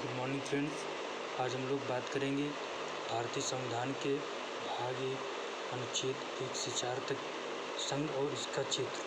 Good morning friends. आज हम लोग बात करेंगे भारतीय संविधान के भाग 1 अनुच्छेद 1 से 4 तक संघ और इसका क्षेत्र।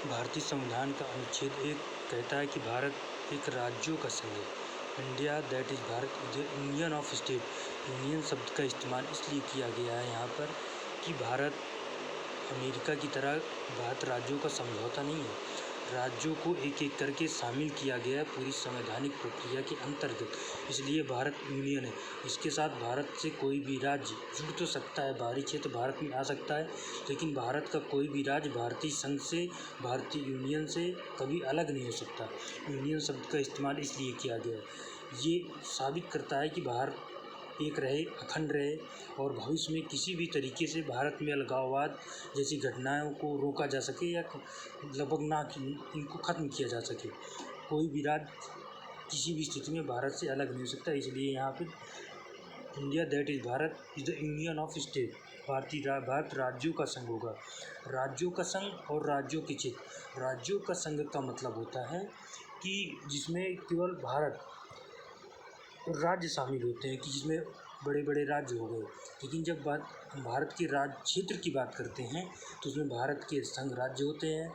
भारतीय संविधान का अनुच्छेद 1 कहता है कि भारत एक राज्यों का संघ है। India that is Bharat is the union of state. Union शब्द का इस्तेमाल इसलिए किया गया है यहाँ पर कि भारत अमेरिका की तरह भारत राज्यों का समझौता नहीं है। राज्यों को एक एक करके शामिल किया गया है पूरी संवैधानिक प्रक्रिया के अंतर्गत, इसलिए भारत यूनियन है। इसके साथ भारत से कोई भी राज्य जुड़ तो सकता है, बाहरी क्षेत्र भारत में आ सकता है, लेकिन भारत का कोई भी राज्य भारतीय संघ से, भारतीय यूनियन से कभी अलग नहीं हो सकता। यूनियन शब्द का इस्तेमाल इसलिए किया गया है। ये साबित करता है कि भारत एक रहे, अखंड रहे और भविष्य में किसी भी तरीके से भारत में अलगाववाद जैसी घटनाओं को रोका जा सके या लगभग ना इनको ख़त्म किया जा सके। कोई भी राज्य किसी भी स्थिति में भारत से अलग नहीं हो सकता, इसलिए यहाँ पे India that is Bharat is the union of state. Bharat राज्यों का संघ होगा। राज्यों का संघ और राज्यों के क्षेत्र। राज्यों का संघ का मतलब होता है कि जिसमें केवल भारत और राज्य शामिल होते हैं, कि जिसमें बड़े बड़े राज्य हो गए। लेकिन जब भारत के राज्य क्षेत्र की बात करते हैं तो उसमें भारत के संघ राज्य होते हैं,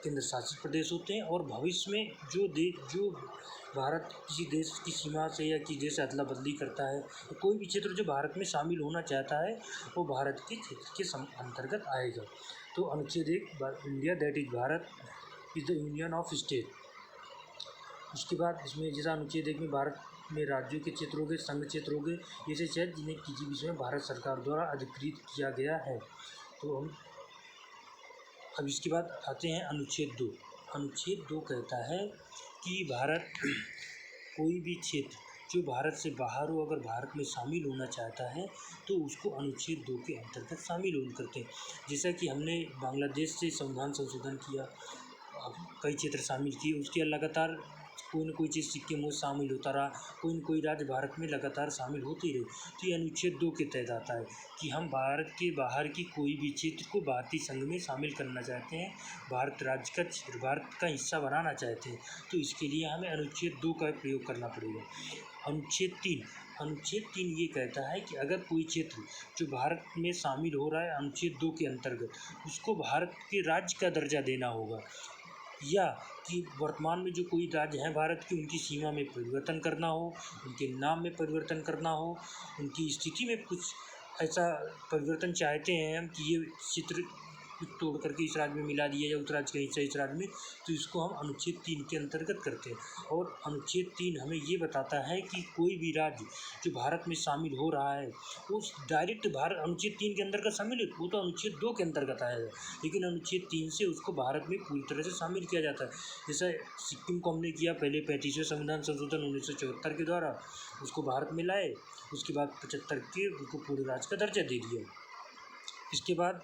केंद्र शासित प्रदेश होते हैं और भविष्य में जो भारत किसी देश की सीमा से या किसी देश से अदला बदली करता है, तो कोई भी क्षेत्र जो भारत में शामिल होना चाहता है वो भारत के क्षेत्र के अंतर्गत आएगा। तो अनुच्छेद 1 India that is Bharat is the union of state. उसके बाद इसमें जैसा अनुच्छेद 1 में भारत में राज्यों के क्षेत्र हो गए, संघ क्षेत्र हो गए, ऐसे क्षेत्र जिन्हें किसी विषय में भारत सरकार द्वारा अधिकृत किया गया है। तो हम अब इसके बाद आते हैं अनुच्छेद 2। अनुच्छेद 2 कहता है कि भारत कोई भी क्षेत्र जो भारत से बाहर हो, अगर भारत में शामिल होना चाहता है तो उसको अनुच्छेद 2 के अंतर्गत शामिल होना करते हैं। जैसा कि हमने बांग्लादेश से संविधान संशोधन किया, कई क्षेत्र शामिल किए, उसके लगातार कोई न कोई चीज़ सिक्किम में शामिल होता रहा, कोई न कोई राज्य भारत में लगातार शामिल होती रही। तो ये अनुच्छेद 2 के तहत आता है कि हम भारत के बाहर की कोई भी क्षेत्र को भारतीय संघ में शामिल करना चाहते हैं, भारत राज्य का क्षेत्र, भारत का हिस्सा बनाना चाहते हैं, तो इसके लिए हमें अनुच्छेद 2 का प्रयोग करना पड़ेगा। अनुच्छेद 3 ये कहता है कि अगर कोई क्षेत्र जो भारत में शामिल हो रहा है अनुच्छेद 2 के अंतर्गत, उसको भारत के राज्य का दर्जा देना होगा, या कि वर्तमान में जो कोई राज्य हैं भारत की, उनकी सीमा में परिवर्तन करना हो, उनके नाम में परिवर्तन करना हो, उनकी स्थिति में कुछ ऐसा परिवर्तन चाहते हैं हम कि ये क्षेत्र तोड़ करके इस राज्य में मिला दिया या उस राज्य का हिस्सा इस राज्य में, तो इसको हम अनुच्छेद 3 के अंतर्गत करते हैं। और अनुच्छेद 3 हमें ये बताता है कि कोई भी राज्य जो भारत में शामिल हो रहा है वो डायरेक्ट भारत अनुच्छेद 3 के अंतर्गत शामिल है, वो तो अनुच्छेद 2 के अंतर्गत आएगा, लेकिन अनुच्छेद 3 से उसको भारत में पूरी तरह से शामिल किया जाता है। जैसा सिक्किम को हमने किया पहले 35वें संविधान संशोधन 1974 के द्वारा, उसको भारत में लाए, उसके बाद 75 के उसको पूरे राज्य का दर्जा दे दिया। इसके बाद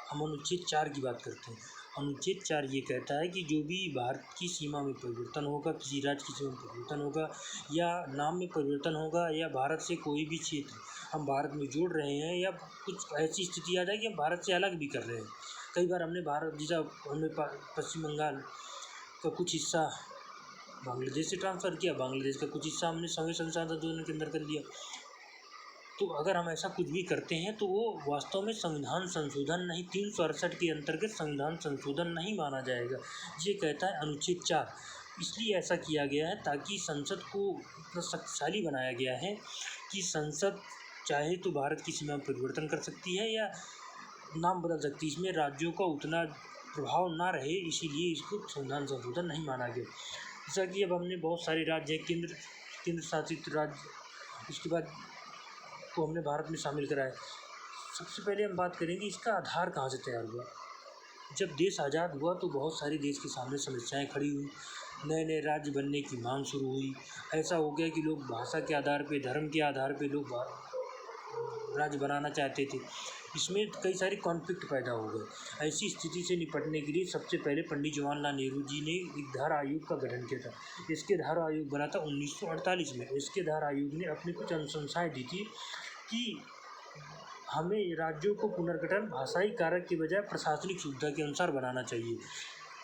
हम अनुच्छेद 4 की बात करते हैं। अनुच्छेद 4 ये कहता है कि जो भी भारत की सीमा में परिवर्तन होगा, किसी राज्य की सीमा में परिवर्तन होगा या नाम में परिवर्तन होगा, या भारत से कोई भी क्षेत्र हम भारत में जोड़ रहे हैं, या कुछ ऐसी स्थिति आ जाए कि हम भारत से अलग भी कर रहे हैं। कई बार हमने पश्चिम बंगाल का कुछ हिस्सा बांग्लादेश से ट्रांसफ़र किया, बांग्लादेश का कुछ हिस्सा हमने संघीय संस्थान आंदोलन के अंदर कर लिया। तो अगर हम ऐसा कुछ भी करते हैं तो वो वास्तव में संविधान संशोधन नहीं, 368 के अंतर्गत संविधान संशोधन नहीं माना जाएगा। ये कहता है अनुच्छेद 4। इसलिए ऐसा किया गया है ताकि संसद को इतना शक्तिशाली बनाया गया है कि संसद चाहे तो भारत की सीमा में परिवर्तन कर सकती है या नाम बदल सकती है। इसमें राज्यों का उतना प्रभाव ना रहे, इसीलिए इसको संविधान संशोधन नहीं माना गया। जैसा कि अब हमने बहुत सारे राज्य केंद्र शासित राज्य, उसके बाद को हमने भारत में शामिल करा है। सबसे पहले हम बात करेंगे इसका आधार कहाँ से तैयार हुआ। जब देश आज़ाद हुआ तो बहुत सारी देश के सामने समस्याएं खड़ी हुई, नए नए राज्य बनने की मांग शुरू हुई। ऐसा हो गया कि लोग भाषा के आधार पे, धर्म के आधार पे लोग राज्य बनाना चाहते थे। इसमें कई सारी कॉन्फ्लिक्ट पैदा हो गए। ऐसी स्थिति से निपटने के लिए सबसे पहले पंडित जवाहरलाल नेहरू जी ने एक धारा आयोग का गठन किया था। इसके धारा आयोग बना था 1948 में। इसके धारा आयोग ने अपनी कुछ अनुशंसाएं दी थी कि हमें राज्यों को पुनर्गठन भाषाई कारक के बजाय प्रशासनिक सुविधा के अनुसार बनाना चाहिए।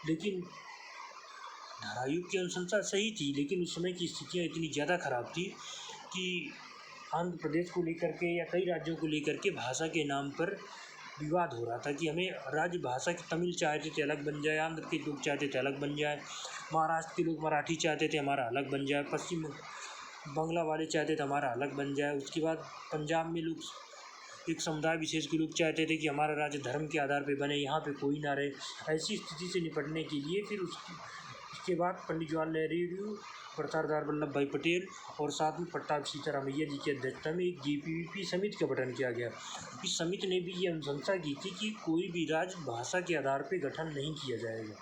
लेकिन धारायुग की अनुशंसा सही थी, लेकिन उस समय की स्थितियाँ इतनी ज़्यादा खराब थी कि आंध्र प्रदेश को लेकर के या कई राज्यों को लेकर के भाषा के नाम पर विवाद हो रहा था कि हमें राज्य भाषा की तमिल चाहते थे अलग बन जाए, आंध्र के लोग चाहते थे अलग बन जाए, महाराष्ट्र के लोग मराठी चाहते थे हमारा अलग बन जाए, पश्चिम बंगला वाले चाहते थे हमारा अलग बन जाए। उसके बाद पंजाब में लोग, एक समुदाय विशेष के लोग चाहते थे कि हमारा राज्य धर्म के आधार पर बने, यहाँ पे कोई ना रहे। ऐसी स्थिति से निपटने के लिए फिर उसके बाद पंडित जवाहरलाल नेहरू, सरदार वल्लभ भाई पटेल और साथ में पट्टाभी सीतारामैया जी की अध्यक्षता में एक JPVP समिति का गठन किया गया। इस समिति ने भी ये अनुशंसा की थी कि कोई भी राज्य भाषा के आधार पर गठन नहीं किया जाएगा,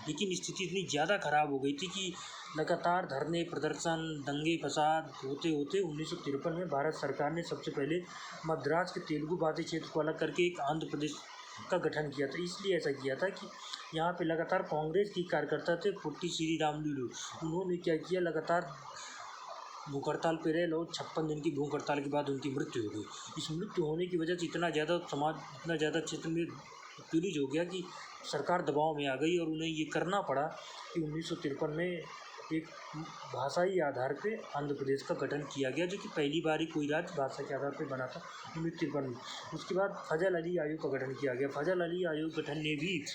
लेकिन स्थिति इतनी ज़्यादा खराब हो गई थी कि लगातार धरने, प्रदर्शन, दंगे फसाद होते होते 1953 में भारत सरकार ने सबसे पहले मद्रास के तेलुगु भाषी क्षेत्र को अलग करके एक आंध्र प्रदेश का गठन किया था। इसलिए ऐसा किया था कि यहाँ पे लगातार कांग्रेस की कार्यकर्ता थे, पुट्टी श्री रामुलु, उन्होंने क्या किया, लगातार भूख हड़ताल पे रहे और 56 दिन की भूख हड़ताल के बाद उनकी मृत्यु हो गई। इस मृत्यु होने की वजह से इतना ज़्यादा क्षेत्र में पीड़ित हो गया कि सरकार दबाव में आ गई और उन्हें ये करना पड़ा कि 1953 में एक भाषाई आधार पे आंध्र प्रदेश का गठन किया गया, जो कि पहली बार ही कोई राज्य भाषा के आधार पे बना था 1953 में। उसके बाद फजल अली आयोग का गठन किया गया। फजल अली आयोग गठन ने भी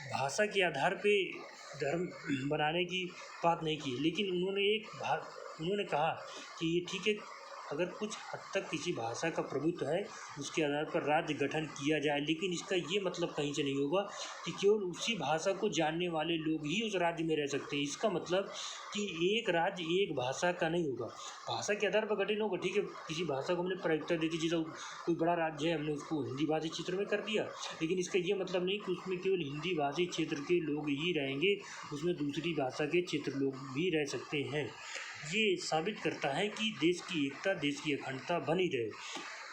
भाषा के आधार पे धर्म बनाने की बात नहीं की, लेकिन उन्होंने कहा कि ये ठीक है, अगर कुछ हद तक किसी भाषा का प्रभुत्व है उसके आधार पर राज्य गठन किया जाए, लेकिन इसका ये मतलब कहीं से नहीं होगा कि केवल उसी भाषा को जानने वाले लोग ही उस राज्य में रह सकते हैं। इसका मतलब कि एक राज्य एक भाषा का नहीं होगा, भाषा के आधार पर गठन होगा। ठीक है, किसी भाषा को हमने प्राथमिकता दी थी, जैसे कोई बड़ा राज्य है हमने उसको हिंदी भाषी क्षेत्र में कर दिया, लेकिन इसका ये मतलब नहीं कि उसमें केवल हिंदी भाषी क्षेत्र के लोग ही रहेंगे, उसमें दूसरी भाषा के क्षेत्र लोग भी रह सकते हैं। ये साबित करता है कि देश की एकता, देश की अखंडता बनी रहे।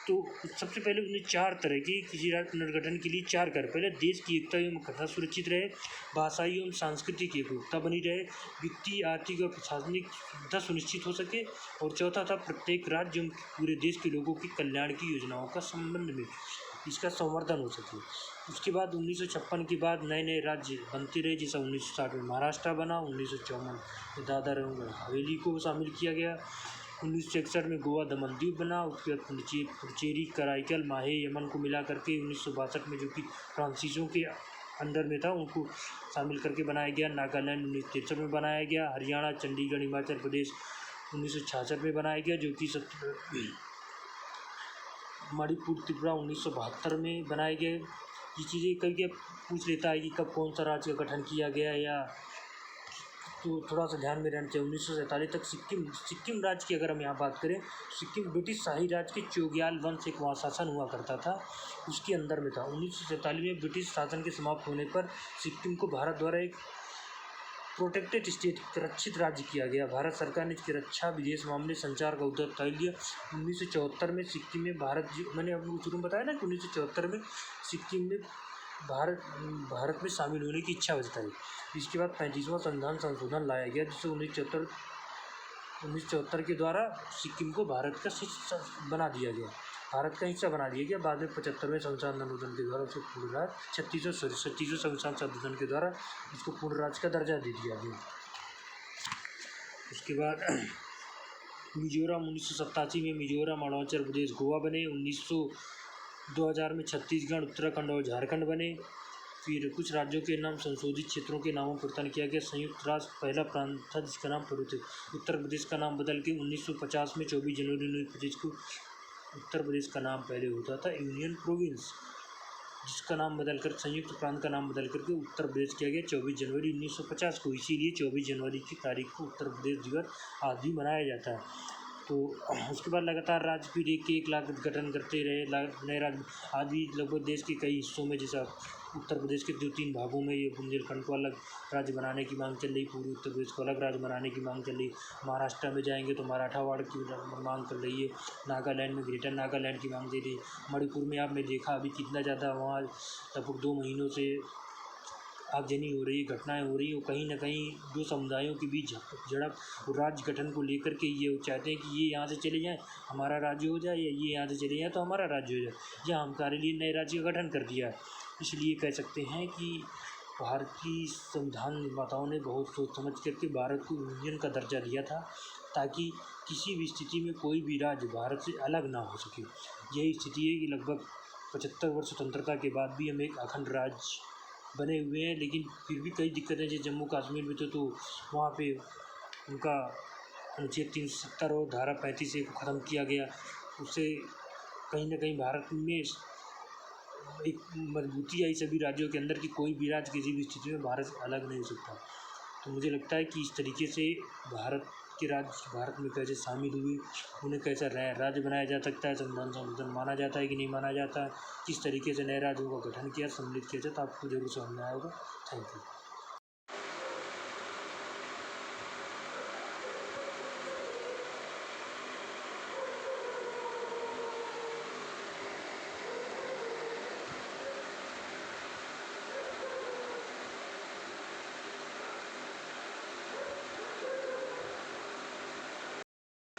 तो सबसे पहले उन्हें 4 तरह की किसी राज्य पुनर्गठन के लिए 4 कर, पहले देश की एकता एवं अखंडता सुरक्षित रहे, भाषाई एवं सांस्कृतिक एकरूपता बनी रहे, वित्तीय, आर्थिक और प्रशासनिक सुविधा सुनिश्चित हो सके, और चौथा था प्रत्येक राज्य एवं पूरे देश के लोगों की कल्याण की योजनाओं का संबंध में इसका संवर्धन हो सके। उसके बाद 1956 के बाद नए नए राज्य बनते रहे, जैसा 1960 में महाराष्ट्र बना, 1954 में दादर एवं हवेली को शामिल किया गया, 1961 में गोवा दमन द्वीप बना, उसके बाद पुडुचेरी, कराईकल, माहे, यमन को मिला करके 1962 में, जो कि फ्रांसीसियों के अंडर में था, उनको शामिल करके बनाया गया। नागालैंड 1963 में बनाया गया, हरियाणा, चंडीगढ़, हिमाचल प्रदेश 1966 में बनाया गया, जो कि मणिपुर, त्रिपुरा 1972 में बनाए गए। ये चीज़ें कभी पूछ लेता है कि कब कौन सा राज्य का गठन किया गया, या तो थोड़ा सा ध्यान में रहना चाहिए। 1947 तक सिक्किम राज्य की अगर हम यहाँ बात करें, सिक्किम ब्रिटिश शाही राज्य के चोग्याल वंश एक वहाँ शासन हुआ करता था, उसके अंदर में था। 1947 में ब्रिटिश शासन के समाप्त होने पर सिक्किम को भारत द्वारा एक प्रोटेक्टेड स्टेट, रक्षित राज्य किया गया। भारत सरकार ने इसकी रक्षा, विदेश मामले, संचार का उत्तरदायित्व लिया। 1974 में सिक्किम में मैंने आपको शुरू में बताया ना कि 1974 में सिक्किम में भारत में शामिल होने की इच्छा जताई। इसके बाद 35वां संविधान संशोधन लाया गया, जिससे 1974 के द्वारा सिक्किम को भारत का हिस्सा बना दिया गया, बाद में 75वें संविधान संशोधन के द्वारा उसको पूर्ण राज्य, 36वें संविधान संशोधन के द्वारा इसको पूर्ण राज्य का दर्जा दे दिया गया। उसके बाद मिजोरम 1987 में मिजोरम, अरुणाचल प्रदेश, गोवा बने। 2000 में छत्तीसगढ़, उत्तराखंड और झारखंड बने। फिर कुछ राज्यों के नाम संशोधित क्षेत्रों के नामों पर परिवर्तन किया गया। संयुक्त राष्ट्र पहला प्रांत था जिसका नाम उत्तर प्रदेश का नाम बदल के 1950 में 24 जनवरी 1925 को उत्तर प्रदेश का नाम पहले होता था यूनियन प्रोविंस, जिसका नाम बदलकर संयुक्त प्रांत का नाम बदल करके उत्तर प्रदेश किया गया 24 जनवरी 1950 को। इसीलिए 24 जनवरी की तारीख को उत्तर प्रदेश दिवस आज भी मनाया जाता है। तो उसके बाद लगातार राज्य फिर एक लाख गठन करते रहे, नए राज्य आज भी लगभग देश के कई हिस्सों में, जैसा उत्तर प्रदेश के 2-3 भागों में ये बुंदेलखंड को अलग राज्य बनाने की मांग चल रही, पूर्वी उत्तर प्रदेश को अलग राज्य बनाने की मांग चल रही। महाराष्ट्र में जाएंगे तो मराठावाड़ की मांग कर रही है, नागालैंड में ग्रेटर नागालैंड की मांग दे रही, मणिपुर में आपने देखा अभी कितना ज़्यादा वहाँ लगभग 2 महीनों से आगजनी हो रही, घटनाएं हो रही, और कहीं ना कहीं 2 समुदायों के बीच झड़प, और राज्य गठन को लेकर के ये चाहते हैं कि ये यहाँ से चले जाएं हमारा राज्य हो जाए, या ये यहाँ से चले जाएं तो हमारा राज्य हो जाए, या हमारे लिए नए राज्य का गठन कर दिया। इसलिए कह सकते हैं कि भारतीय संविधान निर्माताओं ने बहुत सोच समझ करके भारत को यूनियन का दर्जा दिया था, ताकि किसी भी स्थिति में कोई भी राज्य भारत से अलग ना हो सके। यही स्थिति है कि लगभग 75 वर्ष स्वतंत्रता के बाद भी हम एक अखंड राज्य बने हुए हैं, लेकिन फिर भी कई दिक्कतें, जैसे जम्मू कश्मीर में तो वहाँ पे उनका अनुच्छेद 370 और धारा 35 को ख़त्म किया गया। उससे कहीं ना कहीं भारत में एक मजबूती आई सभी राज्यों के अंदर कि कोई भी राज्य किसी भी स्थिति में भारत से अलग नहीं हो सकता। तो मुझे लगता है कि इस तरीके से भारत के राज्य भारत में कैसे शामिल हुए, उन्हें कैसा राज्य बनाया जा सकता है, संविधान माना जाता है कि नहीं माना जाता है, किस तरीके से नए राज्यों का गठन किया, सम्मिलित किया जाए, तो आपको जरूर समझ में आया होगा। Thank you.